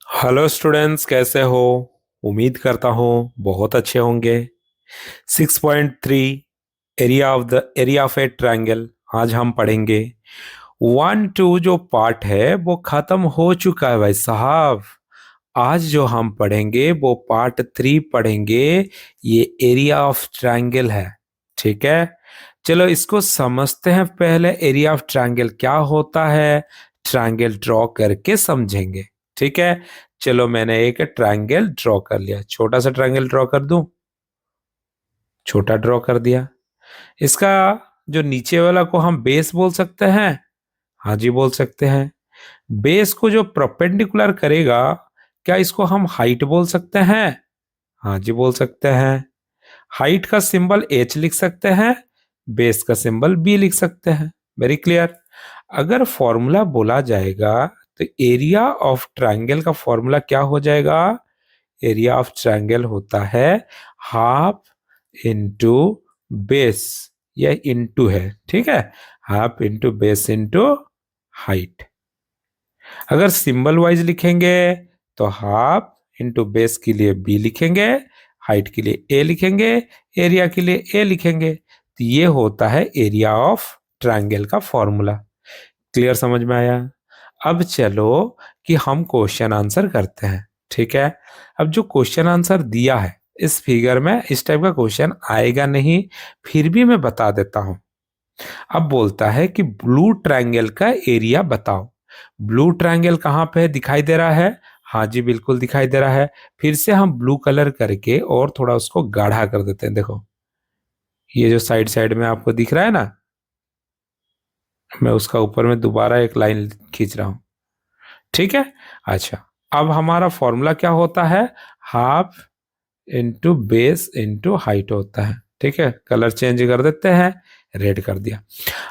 Hello students, कैसे हो? उम्मीद करता हूँ बहुत अच्छे होंगे। 6.3 एरिया ऑफ ए ट्रायंगल आज हम पढ़ेंगे। 1 2 जो पार्ट है वो खत्म हो चुका है भाई साहब। आज जो हम पढ़ेंगे वो पार्ट 3 पढ़ेंगे। ये एरिया ऑफ ट्रायंगल है। ठीक है, चलो इसको समझते हैं। पहले एरिया ऑफ ट्रायंगल क्या होता है, ट्रायंगल ड्रॉ करके समझेंगे। ठीक है, चलो मैंने एक ट्रायंगल ड्रॉ कर लिया। छोटा सा ट्रायंगल ड्रॉ कर दूं? छोटा ड्रॉ कर दिया। इसका जो नीचे वाला को हम बेस बोल सकते हैं। हाँ जी, बोल सकते हैं। बेस को जो परपेंडिकुलर करेगा, क्या इसको हम हाइट बोल सकते हैं? हाँ जी, बोल सकते हैं। हाइट का सिंबल एच लिख सकते हैं, बेस का सिंबल बी लिख सकते हैं। Very clear. अगर फॉर्मूला बोला जाएगा तो एरिया ऑफ ट्रायंगल का फॉर्मूला क्या हो जाएगा? एरिया ऑफ ट्रायंगल होता है हाफ इंटू बेस, या इंटू है, ठीक है। Half into base into height. अगर सिंबल वाइज लिखेंगे तो हाफ इंटू बेस के लिए बी लिखेंगे, हाइट के लिए ए लिखेंगे, एरिया के लिए ए लिखेंगे। तो ये होता है एरिया ऑफ ट्रायंगल का फॉर्मूला। क्लियर, समझ में आया? अब चलो कि हम क्वेश्चन आंसर करते हैं। ठीक है, अब जो क्वेश्चन आंसर दिया है इस फिगर में, इस टाइप का क्वेश्चन आएगा नहीं, फिर भी मैं बता देता हूं। अब बोलता है कि ब्लू ट्रायंगल का एरिया बताओ। ब्लू ट्रायंगल कहाँ पे दिखाई दे रहा है? हाँ जी, बिल्कुल दिखाई दे रहा है। फिर से हम ब्लू कलर करके और थोड़ा उसको गाढ़ा कर देते हैं। देखो, ये जो साइड साइड में आपको दिख रहा है ना, मैं उसका ऊपर में दोबारा एक लाइन खींच रहा हूं। ठीक है, अच्छा। अब हमारा फॉर्मूला क्या होता है? Half into base into height होता है। ठीक है, कलर चेंज कर देते हैं, रेड कर दिया।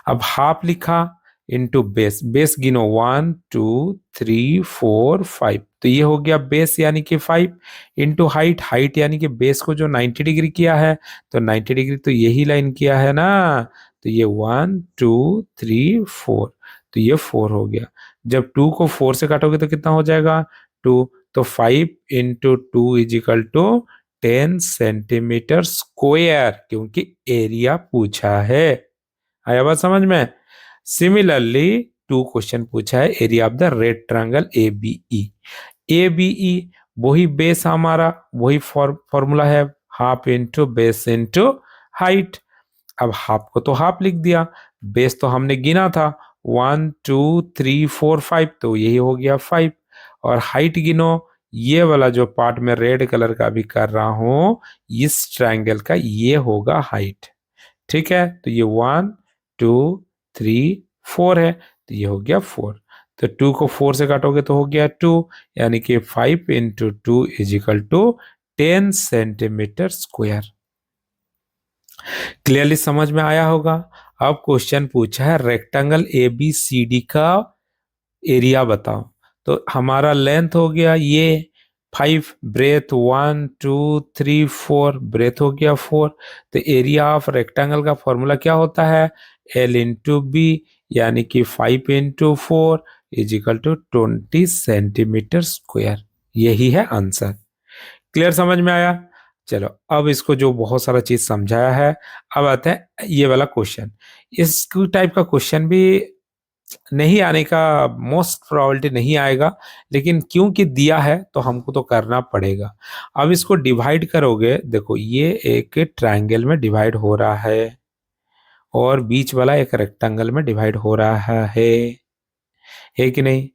अब हाफ लिखा इंटू बेस, बेस गिनो 1 2 3 4 5, तो ये हो गया बेस यानी कि 5 इंटू हाइट, हाइट यानी कि बेस को जो 90 डिग्री किया है, तो 90 डिग्री तो यही लाइन किया है ना। तो ये 1 2 3 4, तो ये 4 हो गया। जब 2 को 4 से काटोगे तो कितना हो जाएगा? 2। तो 5 into 2 is equal to 10 centimetre square, क्योंकि एरिया पूछा है। आया बात समझ में? सिमिलरली 2 क्वेश्चन पूछा है area of the red triangle A B E. A B E वही बेस हमारा, वही फॉर्मूला है, half into base into height. अब हाफ को तो हाफ लिख दिया, बेस तो हमने गिना था 1 2 3 4 5, तो यही हो गया 5। और हाइट गिनो, ये वाला जो पार्ट में रेड कलर का भी कर रहा हूं, इस ट्रायंगल का ये होगा हाइट। ठीक है, तो ये 1 2 3 4 है, तो ये हो गया 4। तो 2 को 4 से काटोगे तो हो गया 2, यानी कि 5 into 2 is equal to 10 centimetre square. Clearly समझ में आया होगा। अब क्वेश्चन पूछा है rectangle A B C D का एरिया बताओ। तो हमारा लेंथ हो गया ये 5, ब्रेथ 1 2 3 4, ब्रेथ हो गया 4। तो एरिया ऑफ रेक्टेंगल का फॉर्मूला क्या होता है? एल इंटू बी, यानी कि 5 into 4 is equal to 20 centimetre square. यही है आंसर। क्लियर, समझ में आया? चलो, अब इसको जो बहुत सारा चीज समझाया है, अब आते हैं ये वाला क्वेश्चन। इस टाइप का क्वेश्चन भी नहीं आने का मोस्ट प्रोबेबिलिटी नहीं आएगा, लेकिन क्योंकि दिया है तो हमको तो करना पड़ेगा। अब इसको डिवाइड करोगे, देखो ये एक ट्रायंगल में डिवाइड हो रहा है और बीच वाला एक रेक्टेंगल में डिवाइड हो रहा है कि नहीं?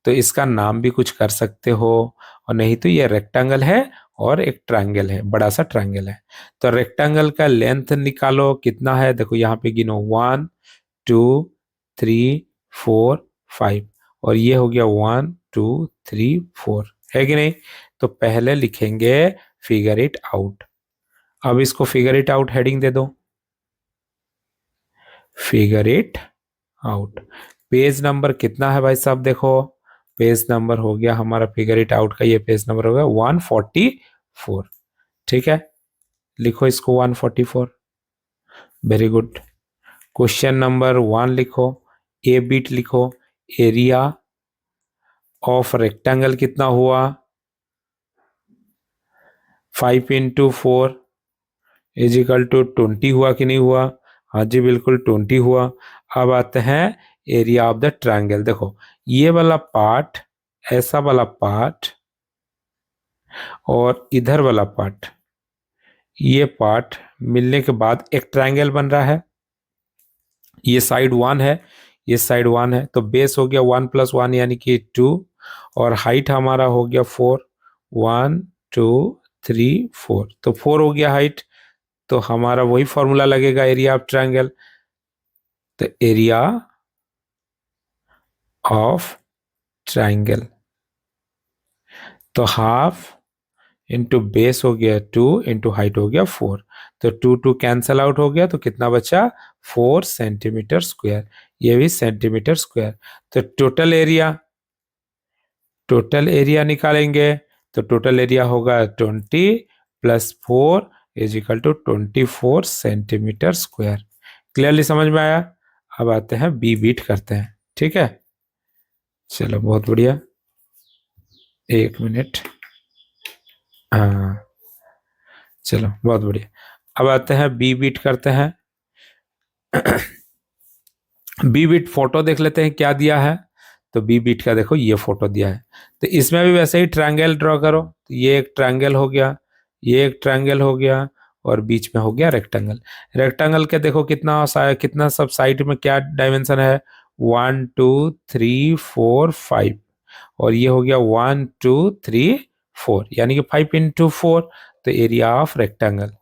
तो इसका नाम भी कुछ कर सकते हो, और नहीं तो ये रेक्टेंगल है और एक ट्रायंगल है, बड़ा सा ट्रायंगल है। तो रेक्टेंगल का लेंथ निकालो कितना है, देखो यहाँ पे गिनो 1 2 3 4 5, और ये हो गया 1 2 3 4, है कि नहीं? तो पहले लिखेंगे फिगर इट आउट। अब इसको फिगर इट आउट हेडिंग दे दो, figure it out. Page number कितना है भाई साहब? देखो, पेज नंबर हो गया हमारा फिगर इट आउट का, ये पेज नंबर हो गया 144। ठीक है, लिखो इसको 144। Very good. क्वेश्चन नंबर 1 लिखो, ए बिट लिखो, एरिया ऑफ रेक्टेंगल कितना हुआ? 5 इंटू 4 इज इक्वल टू 20 हुआ कि नहीं हुआ? हाँ जी बिल्कुल 20 हुआ। अब आते हैं एरिया ऑफ द ट्रायंगल। देखो ये वाला पार्ट, ऐसा वाला पार्ट और इधर वाला पार्ट, ये पार्ट मिलने के बाद एक ट्रायंगल बन रहा है। ये साइड 1 है, ये साइड 1 है, तो बेस हो गया 1 + 1 यानी कि 2, और हाइट हमारा हो गया 4। 1 2 3 4, तो 4 हो गया हाइट। तो हमारा वही फॉर्मूला लगेगा एरिया ऑफ ट्रायंगल। तो एरिया ऑफ ट्रायंगल, तो हाफ इंटू बेस हो गया 2 इंटू हाइट हो गया 4, तो 2 2 कैंसल आउट हो गया, तो कितना बचा? 4 सेंटीमीटर स्क्वायर। ये भी सेंटीमीटर स्क्वायर। तो टोटल एरिया निकालेंगे, तो टोटल एरिया होगा 20 + 4 is equal to 24 centimetre square. Clearly समझ में आया? अब आते हैं बी बीट करते हैं। ठीक है, चलो बहुत बढ़िया, 1 मिनट। हाँ चलो बहुत बढ़िया। अब आते हैं बी बीट करते हैं। बी बीट फोटो देख लेते हैं क्या दिया है। तो बी बीट का देखो ये फोटो दिया है, तो इसमें भी वैसे ही ट्रायंगल ड्रॉ करो। तो ये एक ट्रायंगल हो गया, ये एक ट्रायंगल हो गया, और बीच में हो गया रेक्टेंगल। रेक्टेंगल के देखो कितना सब साइड में क्या डायमेंशन है? 1 2 3 4 5, और ये हो गया 1 2 3 4, यानी कि 5 इंटू 4। तो area of rectangle,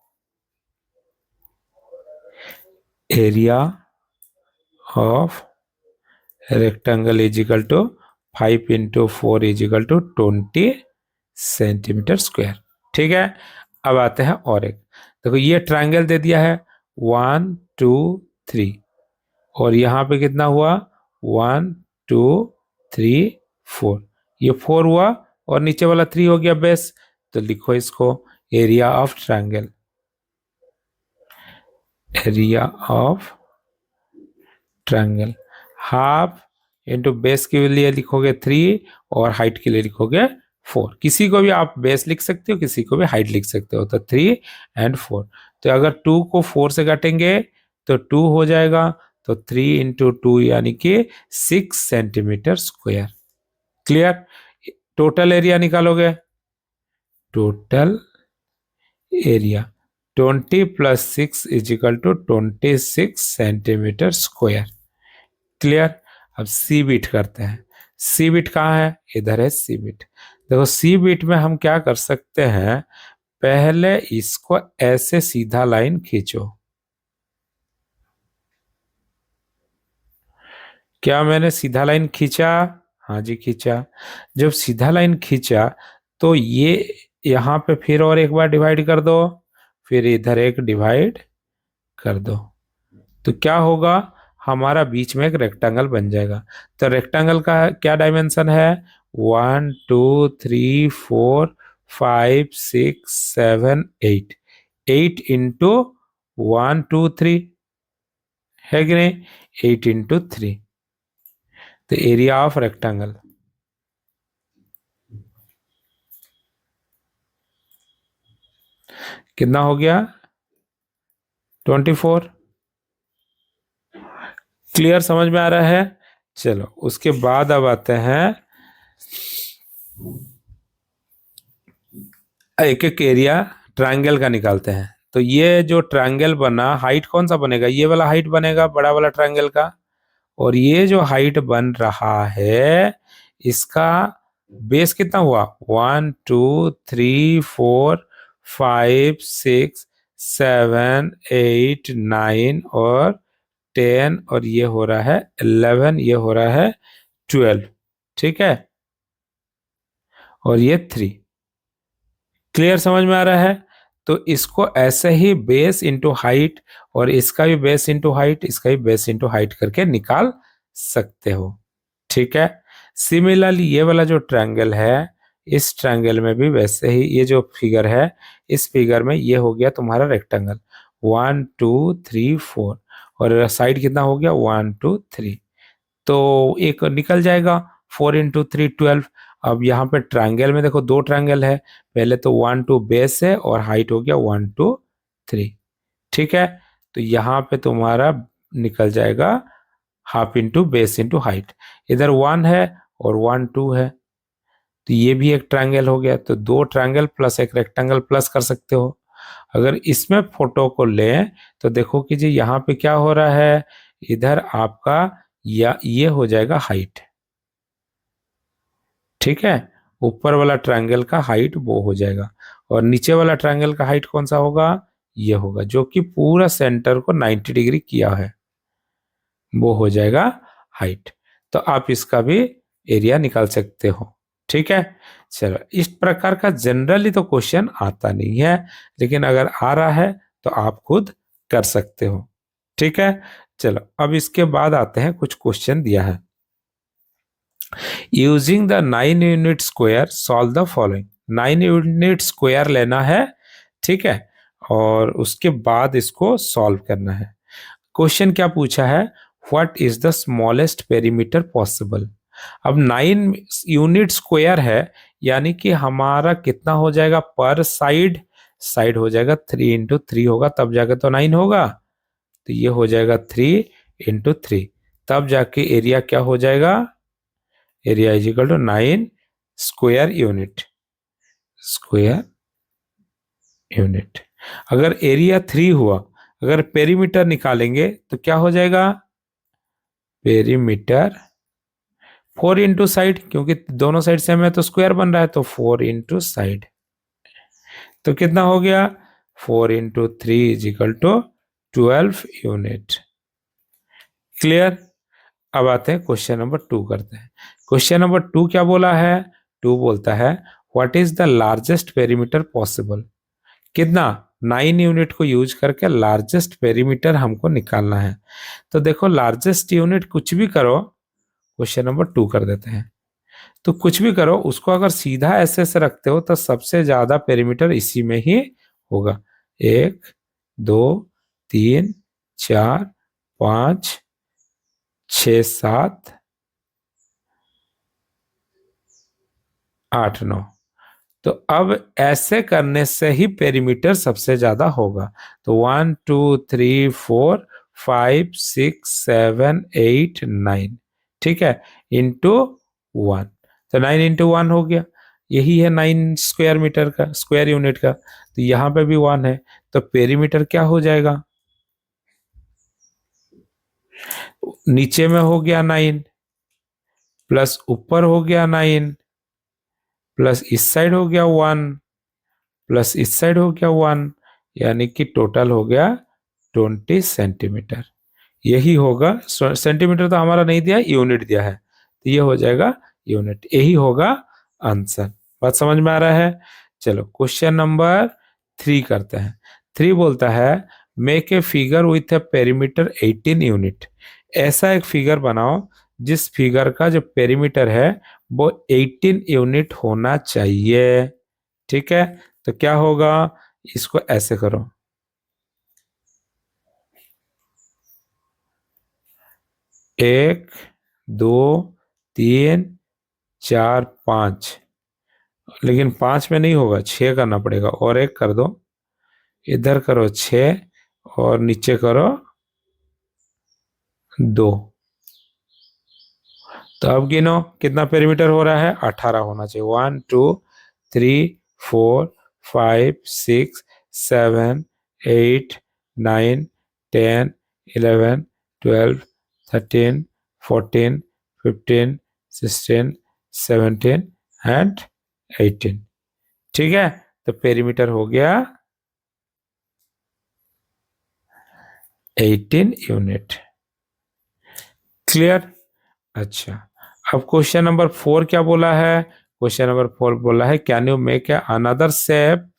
area of rectangle is equal to 5 into 4 is equal to 20 centimetre square. ठीक है, अब आते हैं और एक। देखो ये ट्रायंगल दे दिया है 1 2 3, और यहाँ पे कितना हुआ? 1 2 3 4, ये 4 हुआ, और नीचे वाला 3 हो गया बेस। तो लिखो इसको area of triangle, area of triangle half into base के लिए लिखोगे 3, और हाइट के लिए लिखोगे 4। किसी को भी आप बेस लिख सकते हो, किसी को भी हाइट लिख सकते हो, तो 3 और 4। तो अगर 2 को 4 से काटेंगे तो 2 हो जाएगा, तो 3 इंटू 2 यानी कि 6 centimetre square. Clear? Total area निकालोगे, total area 20 + 6 is equal to 26 centimetre square. Clear? अब सी बीट करते हैं। सी बीट कहाँ है? इधर है सी बीट। देखो सी बीट में हम क्या कर सकते हैं, पहले इसको ऐसे सीधा लाइन खींचो। क्या मैंने सीधा लाइन खींचा? हाँ जी खींचा। जब सीधा लाइन खींचा तो ये यहाँ पे फिर और एक बार डिवाइड कर दो, फिर इधर एक डिवाइड कर दो, तो क्या होगा? हमारा बीच में एक रेक्टेंगल बन जाएगा। तो रेक्टेंगल का क्या डायमेंशन है? 1 2 3 4 5 6 7 8, 8 इंटू 1 2 3 है कि नहीं? 8 इंटू 3, तो एरिया ऑफ रेक्टेंगल कितना हो गया? 24। क्लियर, समझ में आ रहा है? चलो उसके बाद अब आते हैं एक एक एरिया ट्रायंगल का निकालते हैं। तो ये जो ट्रायंगल बना, हाइट कौन सा बनेगा? ये वाला हाइट बनेगा बड़ा वाला ट्रायंगल का, और ये जो हाइट बन रहा है इसका बेस कितना हुआ? 1 2 3 4 5 6 7 8 9 और 10, और ये हो रहा है 11, ये हो रहा है 12। ठीक है, और ये 3। क्लियर, समझ में आ रहा है? तो इसको ऐसे ही बेस इंटू हाइट, और इसका भी बेस इंटू हाइट, इसका भी बेस इंटू हाइट करके निकाल सकते हो। ठीक है, सिमिलरली ये वाला जो ट्रायंगल है, इस ट्रायंगल में भी वैसे ही ये जो फिगर है, इस फिगर में ये हो गया तुम्हारा रेक्टेंगल 1 2 3 4, और साइड कितना हो गया? 1 2 3, तो एक निकल जाएगा, 4 इंटू 3 12। अब यहाँ पे ट्रायंगल में देखो दो ट्रायंगल है, पहले तो 1 2 बेस है और हाइट हो गया 1 2 3। ठीक है, तो यहाँ पे तुम्हारा निकल जाएगा half into base into height. इधर 1 है और 1 2 है, तो ये भी एक ट्रायंगल हो गया। तो दो ट्रायंगल प्लस एक रेक्टेंगल प्लस कर सकते हो। अगर इसमें फोटो को लें तो देखो कि जी यहाँ पे क्या हो रहा है, इधर आपका या ये हो जाएगा हाइट। ठीक है, ऊपर वाला ट्रायंगल का हाइट वो हो जाएगा और नीचे वाला ट्रायंगल का हाइट कौन सा होगा, ये होगा, जो कि पूरा सेंटर को 90 डिग्री किया है, वो हो जाएगा हाइट। तो आप इसका भी एरिया निकाल सकते हो। ठीक है, चलो इस प्रकार का जनरली तो क्वेश्चन आता नहीं है, लेकिन अगर आ रहा है तो आप खुद कर सकते हो। ठीक है, चलो अब इसके बाद आते हैं, कुछ क्वेश्चन दिया है। Using the 9 unit square solve the following. 9 unit square लेना है, ठीक है, और उसके बाद इसको सॉल्व करना है। क्वेश्चन क्या पूछा है, what is the smallest perimeter possible. अब 9 यूनिट स्क्वायर है, यानी कि हमारा कितना हो जाएगा पर साइड, साइड हो जाएगा 3 इंटू 3 होगा, तब जाके तो 9 होगा। तो ये हो जाएगा 3 इंटू 3, तब जाके एरिया क्या हो जाएगा, area is equal to 9 square unit, square unit. अगर एरिया 3 हुआ, अगर पेरीमीटर निकालेंगे तो क्या हो जाएगा, पेरीमीटर 4 इंटू साइड, क्योंकि दोनों साइड सेम है तो स्क्वायर बन रहा है, तो 4 इंटू साइड, तो कितना हो गया 4 into 3 is equal to 12 unit. Clear. अब आते हैं क्वेश्चन नंबर 2 करते हैं। क्वेश्चन नंबर 2 क्या बोला है, 2 बोलता है what is the largest perimeter possible. कितना, 9 यूनिट को यूज करके लार्जेस्ट पेरीमीटर हमको निकालना है। तो देखो लार्जेस्ट यूनिट कुछ भी करो, क्वेश्चन नंबर 2 कर देते हैं। तो कुछ भी करो, उसको अगर सीधा ऐसे से रखते हो तो सबसे ज्यादा पेरीमीटर इसी में ही होगा। 1 2 3 4 5 6 7 8 9। तो अब ऐसे करने से ही पेरीमीटर सबसे ज्यादा होगा। तो 1 2 3 4 5 6 7 8 9, ठीक है, इंटू 1, तो 9 इंटू 1 हो गया, यही है 9 स्क्वायर मीटर का, स्क्वायर यूनिट का। तो यहाँ पे भी 1 है, तो पेरीमीटर क्या हो जाएगा, नीचे में हो गया 9 प्लस ऊपर हो गया 9 प्लस इस साइड हो गया 1 प्लस इस साइड हो गया 1, यानी कि टोटल हो गया 20 सेंटीमीटर। यही होगा, सेंटीमीटर तो हमारा नहीं दिया, यूनिट दिया है, तो ये हो जाएगा यूनिट, यही होगा आंसर। बात समझ में आ रहा है। चलो क्वेश्चन नंबर 3 करते हैं। 3 बोलता है make a figure with A perimeter 18 unit. ऐसा एक फिगर बनाओ जिस फिगर का जो पेरीमीटर है वो 18 यूनिट होना चाहिए। ठीक है, तो क्या होगा, इसको ऐसे करो, 1 2 3 4 5, लेकिन 5 में नहीं होगा, 6 करना पड़ेगा, और एक कर दो, इधर करो 6 और नीचे करो 2। तो अब गिनो कितना पेरीमीटर हो रहा है, 18 होना चाहिए। 1 2 3 4 5 6 7 8 9 10 11 12 13 14 15 16 17 एंड 18। ठीक है, तो पेरीमीटर हो गया 18 यूनिट। क्लियर। अच्छा, अब क्वेश्चन नंबर 4 क्या बोला है, क्वेश्चन नंबर 4 बोला है can you make another shape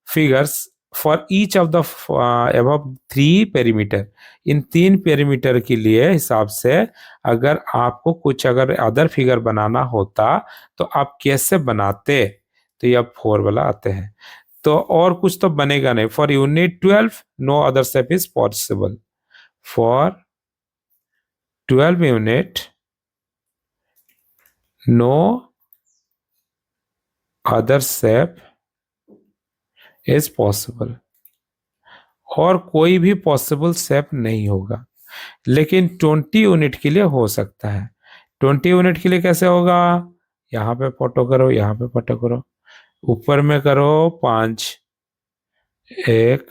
figures for each of the above 3 perimeter. In 3 perimeter के लिए हिसाब से अगर आपको कुछ अगर अदर फिगर बनाना होता तो आप कैसे बनाते, तो ये अब 4 वाला आते हैं। तो और कुछ तो बनेगा नहीं। For unit 12 no other shape is possible. For 12 unit no other shape is possible, और कोई भी पॉसिबल शेप नहीं होगा, लेकिन 20 यूनिट के लिए हो सकता है। 20 यूनिट के लिए कैसे होगा? यहाँ पे फोटो करो, यहाँ पे फोटो करो, ऊपर में करो 5, 1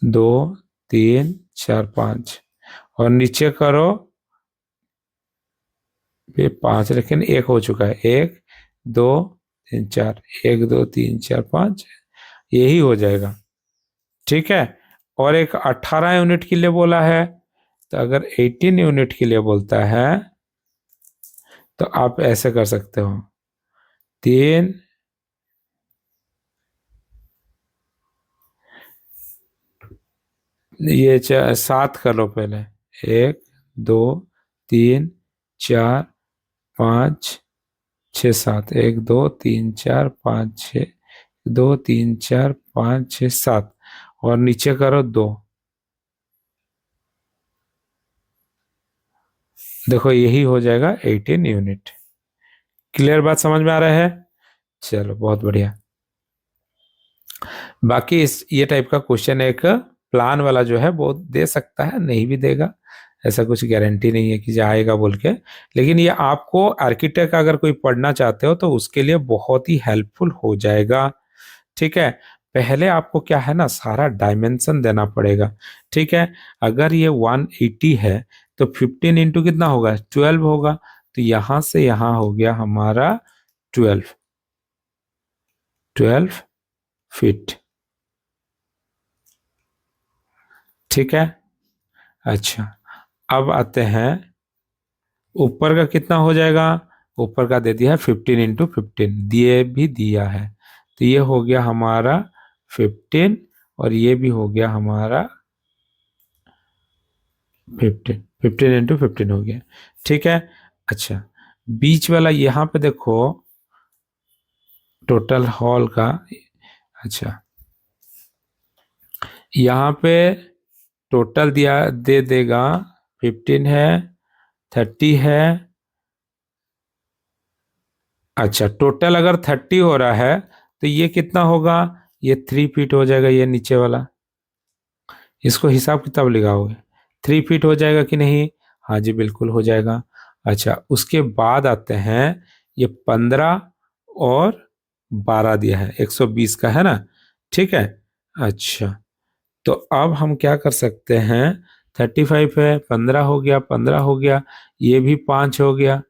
2 3 4 5, और नीचे करो ये 5, लेकिन 1 हो चुका है, 1 2 3 4, 1 2 3 4 5, यही हो जाएगा। ठीक है, और एक 18 यूनिट के लिए बोला है, तो अगर 18 यूनिट के लिए बोलता है तो आप ऐसे कर सकते हो, 3 ये 7 कर लो पहले, 1 2 3 4 5 6 7, 1 2 3 4 5 6, 2 3 4 5 6 7, और नीचे करो 2। देखो यही हो जाएगा 18 यूनिट। क्लियर बात समझ में आ रहा है? चलो बहुत बढ़िया। बाकी इस ये टाइप का क्वेश्चन एक प्लान वाला जो है वो दे सकता है, नहीं भी देगा, ऐसा कुछ गारंटी नहीं है कि जाएगा बोल के, लेकिन ये आपको आर्किटेक्ट अगर कोई पढ़ना चाहते हो तो उसके लिए बहुत ही हेल्पफुल हो जाएगा। ठीक है, पहले आपको क्या है ना, सारा डायमेंशन देना पड़ेगा। ठीक है, अगर ये 180 है तो 15 इंटू कितना होगा, 12 होगा, तो यहां से यहां हो गया हमारा 12 फीट। ठीक है, अच्छा अब आते हैं ऊपर का कितना हो जाएगा। ऊपर का दे दिया है 15 इंटू 15, दिए भी दिया है, तो ये हो गया हमारा 15, और ये भी हो गया हमारा 15, 15 इंटू 15 हो गया। ठीक है, अच्छा बीच वाला यहाँ पे देखो टोटल हॉल का, अच्छा यहाँ पे टोटल दिया दे देगा 15 है, 30 है। अच्छा टोटल अगर 30 हो रहा है तो ये कितना होगा, ये 3 फीट हो जाएगा, ये नीचे वाला, इसको हिसाब किताब लगाओगे 3 फीट हो जाएगा कि नहीं? हाँ जी बिल्कुल हो जाएगा। अच्छा उसके बाद आते हैं ये 15 और 12 दिया है, 120 का है ना। ठीक है, अच्छा तो अब हम क्या कर सकते हैं, 35 है, 15 हो गया, 15 हो गया, ये भी 5 हो गया।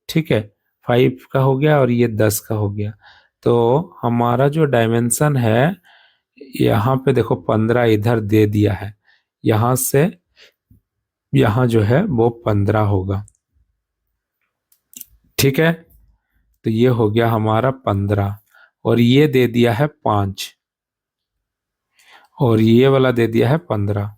ठीक है, 5 का हो गया और ये 10 का हो गया, तो हमारा जो डायमेंशन है यहाँ पे देखो 15 इधर दे दिया है, यहाँ से यहाँ जो है वो 15 होगा। ठीक है, तो ये हो गया हमारा 15, और ये दे दिया है 5, और ये वाला दे दिया है 15,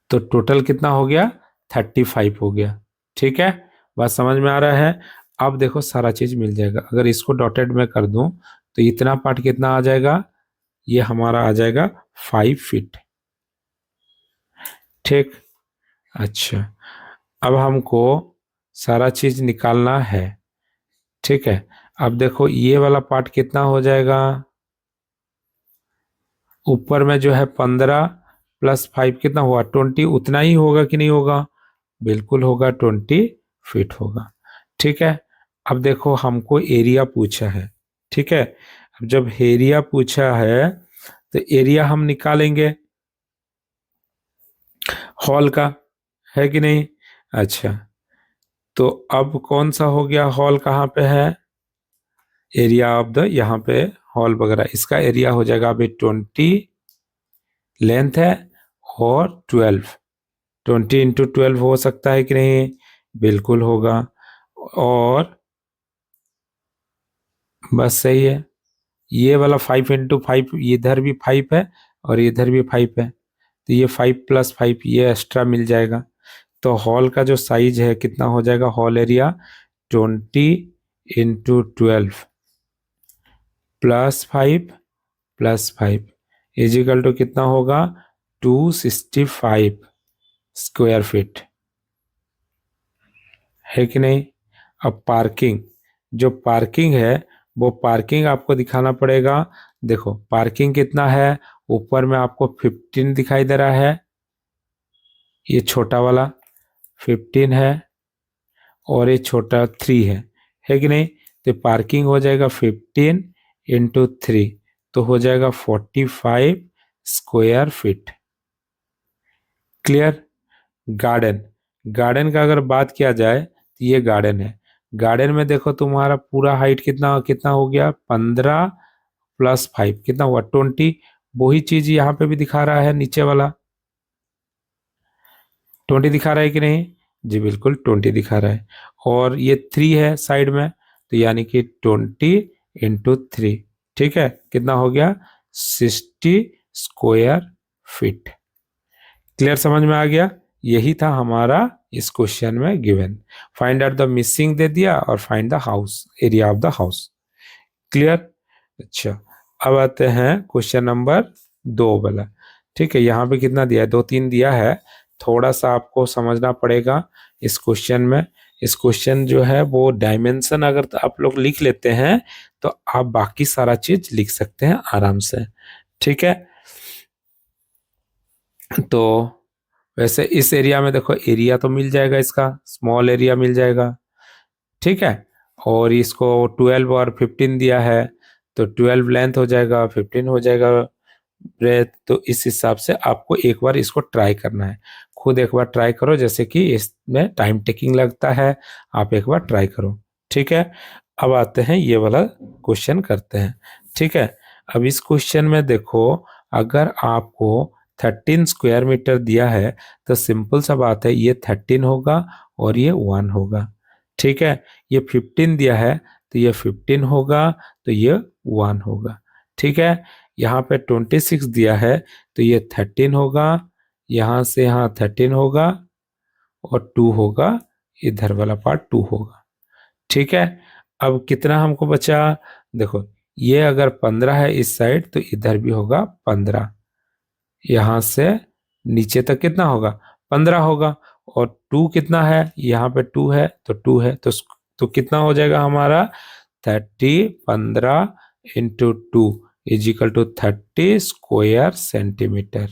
तो टोटल कितना हो गया, 35 हो गया। ठीक है, बात समझ में आ रहा है? अब देखो सारा चीज मिल जाएगा, अगर इसको डॉटेड में कर दूं तो इतना पार्ट कितना आ जाएगा, ये हमारा आ जाएगा 5 फीट। ठीक, अच्छा अब हमको सारा चीज निकालना है। ठीक है, अब देखो ये वाला पार्ट कितना हो जाएगा, ऊपर में जो है 15 प्लस 5 कितना हुआ, 20, उतना ही होगा कि नहीं होगा, बिल्कुल होगा, 20 फीट होगा। ठीक है, अब देखो हमको एरिया पूछा है। ठीक है, अब जब एरिया पूछा है तो एरिया हम निकालेंगे हॉल का, है कि नहीं? अच्छा तो अब कौन सा हो गया, हॉल कहाँ पे है, एरिया ऑफ द यहाँ पे हॉल वगैरह, इसका एरिया हो जाएगा अभी 20 लेंथ है और 12, 20 इंटू 12 हो सकता है कि नहीं, बिल्कुल होगा, और बस सही है, ये वाला 5 इंटू 5, इधर भी 5 है और इधर भी 5 है, तो ये 5 प्लस 5 ये एक्स्ट्रा मिल जाएगा, तो हॉल का जो साइज है कितना हो जाएगा, whole area 20 into 12 plus 5 is equal to कितना होगा, 265। स्क्वायर फीट, है कि नहीं। अब पार्किंग, जो पार्किंग है वो पार्किंग आपको दिखाना पड़ेगा। देखो पार्किंग कितना है, ऊपर में आपको 15 दिखाई दे रहा है, ये छोटा वाला 15 है और ये छोटा 3 है कि नहीं। तो पार्किंग हो जाएगा 15 इंटू 3, तो हो जाएगा 45 square feet. Clear. Garden, garden का अगर बात किया जाए तो ये गार्डन है। गार्डन में देखो तुम्हारा पूरा हाइट कितना कितना हो गया, 15 प्लस 5 कितना हुआ 20। वही चीज यहाँ पे भी दिखा रहा है, नीचे वाला 20 दिखा रहा है कि नहीं। जी बिल्कुल 20 दिखा रहा है। और ये 3 है साइड में, तो यानी कि 20 इंटू 3, ठीक है, कितना हो गया 60 स्क्वायर फीट। क्लियर, समझ में आ गया। यही था हमारा इस क्वेश्चन में गिवन। फाइंड आउट द मिसिंग दे दिया और find the house, area of the house. Clear. अच्छा, अब आते हैं क्वेश्चन नंबर 2 वाला। ठीक है, यहाँ पे कितना दिया है, 2 3 दिया है। थोड़ा सा आपको समझना पड़ेगा इस क्वेश्चन में। इस क्वेश्चन जो है वो डायमेंशन अगर तो आप लोग लिख लेते हैं तो आप बाकी सारा चीज लिख सकते हैं आराम से। ठीक है, तो वैसे इस एरिया में देखो एरिया तो मिल जाएगा, इसका स्मॉल एरिया मिल जाएगा। ठीक है, और इसको 12 और 15 दिया है, तो 12 लेंथ हो जाएगा, 15 हो जाएगा ब्रेथ। तो इस हिसाब से आपको एक बार इसको ट्राई करना है, खुद एक बार ट्राई करो, जैसे कि इसमें टाइम टेकिंग लगता है, आप एक बार ट्राई करो। ठीक है, अब आते हैं ये वाला क्वेश्चन करते हैं। ठीक है, अब इस क्वेश्चन में देखो, अगर आपको 13 स्क्वायर मीटर दिया है तो सिंपल सा बात है, ये 13 होगा और ये 1 होगा। ठीक है, ये 15 दिया है तो ये 15 होगा, तो ये 1 होगा। ठीक है, यहाँ पे 26 दिया है तो ये 13 होगा, यहाँ से यहाँ 13 होगा और 2 होगा, इधर वाला पार्ट 2 होगा। ठीक है, अब कितना हमको बचा, देखो ये अगर 15 है इस साइड तो इधर भी होगा 15, यहाँ से नीचे तक कितना होगा 15 होगा। और 2 कितना है, यहाँ पे 2 है तो 2 है, तो कितना हो जाएगा हमारा 30, 15 into 2 is equal to 30 square centimetre.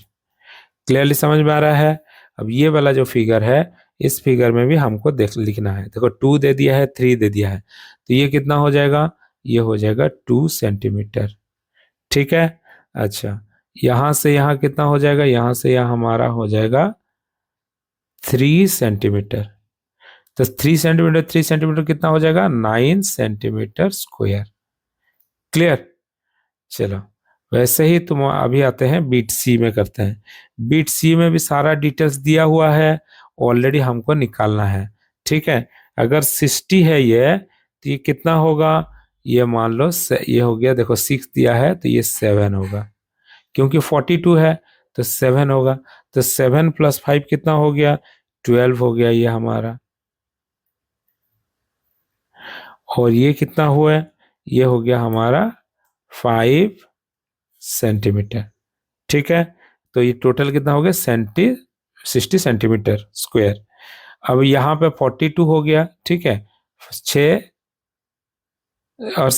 Clearly समझ में आ रहा है। अब ये वाला जो फिगर है, इस फिगर में भी हमको देख लिखना है। देखो 2 दे दिया है, 3 दे दिया है, तो ये कितना हो जाएगा, ये हो जाएगा 2 सेंटीमीटर। ठीक है, अच्छा यहां से यहां कितना हो जाएगा, यहां से यहां हमारा हो जाएगा 3 सेंटीमीटर। तो 3 सेंटीमीटर कितना हो जाएगा 9 सेंटीमीटर स्क्वायर। क्लियर। चलो, वैसे ही तुम अभी आते हैं बीट सी में करते हैं। बीट सी में भी सारा डिटेल्स दिया हुआ है, ऑलरेडी हमको निकालना है। ठीक है, अगर 60 है ये, तो ये कितना होगा, ये मान लो ये हो गया, देखो 6 दिया है तो ये 7 होगा, क्योंकि 42 है तो 7 होगा। तो 7 प्लस 5 कितना हो गया 12 हो गया ये हमारा। और ये कितना हुआ है, ये हो गया हमारा 5 सेंटीमीटर। ठीक है, तो ये टोटल कितना हो गया 60 सेंटीमीटर स्क्वायर। अब यहाँ पे 42 हो गया। ठीक है, 6 और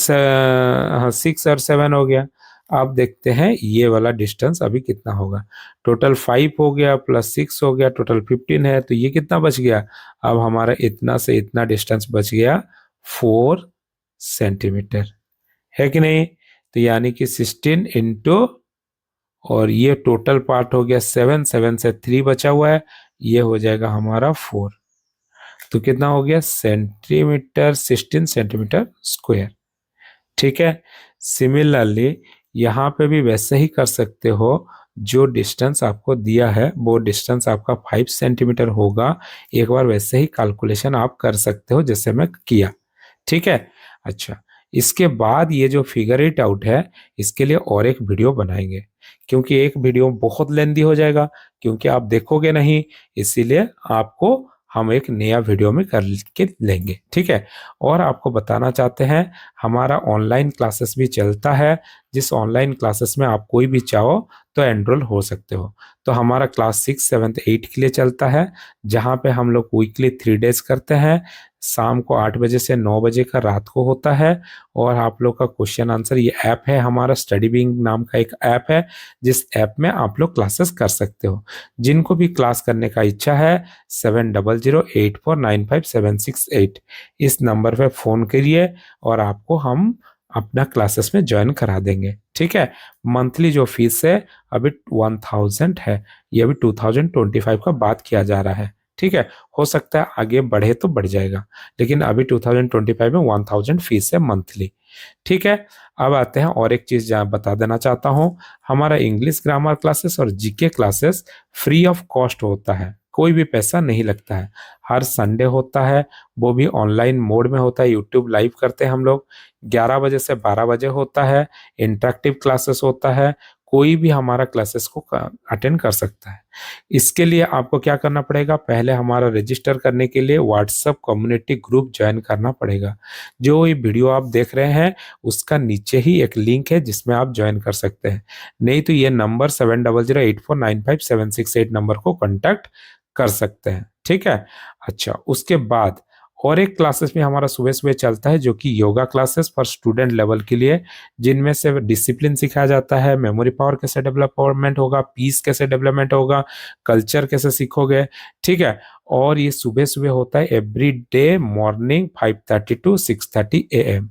हाँ 6 और 7 हो गया। आप देखते हैं ये वाला डिस्टेंस अभी कितना होगा, टोटल 5 हो गया प्लस 6 हो गया, टोटल 15 है, तो ये कितना बच गया, अब हमारा इतना से इतना डिस्टेंस बच गया 4 सेंटीमीटर, है कि नहीं। तो यानी कि 16 इंटू, और ये टोटल पार्ट हो गया 7, 7 से 3 बचा हुआ है, ये हो जाएगा हमारा 4। तो कितना हो गया सेंटीमीटर, 16 सेंटीमीटर स्क्वायर। ठीक है, सिमिलरली यहाँ पे भी वैसे ही कर सकते हो, जो डिस्टेंस आपको दिया है वो डिस्टेंस आपका 5 सेंटीमीटर होगा। एक बार वैसे ही कैलकुलेशन आप कर सकते हो जैसे मैं किया। ठीक है, अच्छा इसके बाद ये जो फिगर इट आउट है, इसके लिए और एक वीडियो बनाएंगे, क्योंकि एक वीडियो बहुत लेंदी हो जाएगा, क्योंकि आप देखोगे नहीं, इसीलिए आपको हम एक नया वीडियो में कर के लेंगे, ठीक है। और आपको बताना चाहते हैं हमारा ऑनलाइन क्लासेस भी चलता है, जिस ऑनलाइन क्लासेस में आप कोई भी चाहो तो एनरोल हो सकते हो। तो हमारा क्लास 6, 7, 8 के लिए चलता है, जहाँ पे हम लोग वीकली 3 डेज करते हैं। शाम को 8 बजे से 9 बजे का रात को होता है। और आप लोग का क्वेश्चन आंसर, ये ऐप है हमारा, स्टडी बिंग नाम का एक ऐप है, जिस ऐप में आप लोग क्लासेस कर सकते हो। जिनको भी क्लास करने का इच्छा है 7008495768 इस नंबर पे फ़ोन करिए और आपको हम अपना क्लासेस में ज्वाइन करा देंगे, ठीक है। मंथली जो फीस है अभी 1000 है, ये अभी 2025 का बात किया जा रहा है, ठीक है। हो सकता है आगे बढ़े तो बढ़ जाएगा, लेकिन अभी 2025 में 1000 फीस है मंथली, ठीक है। अब आते हैं और एक चीज जहाँ बता देना चाहता हूँ, हमारा इंग्लिश ग्रामर क्लासेस और GK classes free of cost होता है, कोई भी पैसा नहीं लगता है। हर संडे होता है, वो भी ऑनलाइन मोड में होता है, यूट्यूब लाइव करते हैं हम लोग। 11 बजे से 12 बजे होता है, इंटरेक्टिव क्लासेस होता है, कोई भी हमारा क्लासेस को अटेंड कर सकता है। इसके लिए आपको क्या करना पड़ेगा, पहले हमारा रजिस्टर करने के लिए व्हाट्सएप कम्युनिटी ग्रुप ज्वाइन करना पड़ेगा। जो ये वीडियो आप देख रहे हैं उसका नीचे ही एक लिंक है जिसमें आप ज्वाइन कर सकते हैं, नहीं तो ये नंबर 7008495768 नंबर को कांटेक्ट कर सकते हैं, ठीक है। अच्छा, उसके बाद और एक क्लासेस में हमारा सुबह सुबह चलता है, जो कि yoga classes for student level के लिए, जिनमें से डिसिप्लिन सिखाया जाता है, मेमोरी पावर कैसे डेवलपमेंट होगा, पीस कैसे डेवलपमेंट होगा, कल्चर कैसे सीखोगे, ठीक है। और ये सुबह सुबह होता है every day morning 5:30 to 6:30 AM।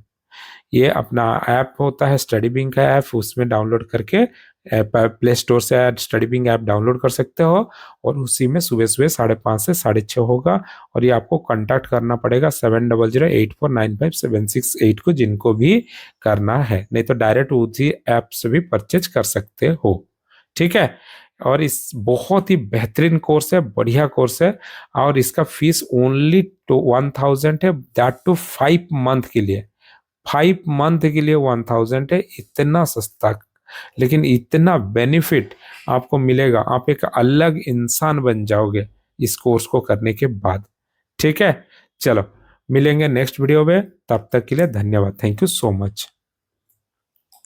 ये अपना ऐप होता है स्टडी बिंग का ऐप, उसमें डाउनलोड करके प्ले स्टोर से स्टडी बिंग ऐप डाउनलोड कर सकते हो। और उसी में सुबह सुबह 5:30 से 6:30 होगा। और ये आपको कांटेक्ट करना पड़ेगा 7008495768 को, जिनको भी करना है, नहीं तो डायरेक्ट उसी ऐप से भी परचेज कर सकते हो, ठीक है। और इस बहुत ही बेहतरीन कोर्स है, बढ़िया कोर्स है। और इसका फीस ओनली 1000 है, दैट टू 5 मंथ के लिए। 5 मंथ के लिए 1000 है, इतना सस्ता, लेकिन इतना बेनिफिट आपको मिलेगा, आप एक अलग इंसान बन जाओगे इस कोर्स को करने के बाद, ठीक है। चलो मिलेंगे नेक्स्ट वीडियो में, तब तक के लिए धन्यवाद, थैंक यू सो मच।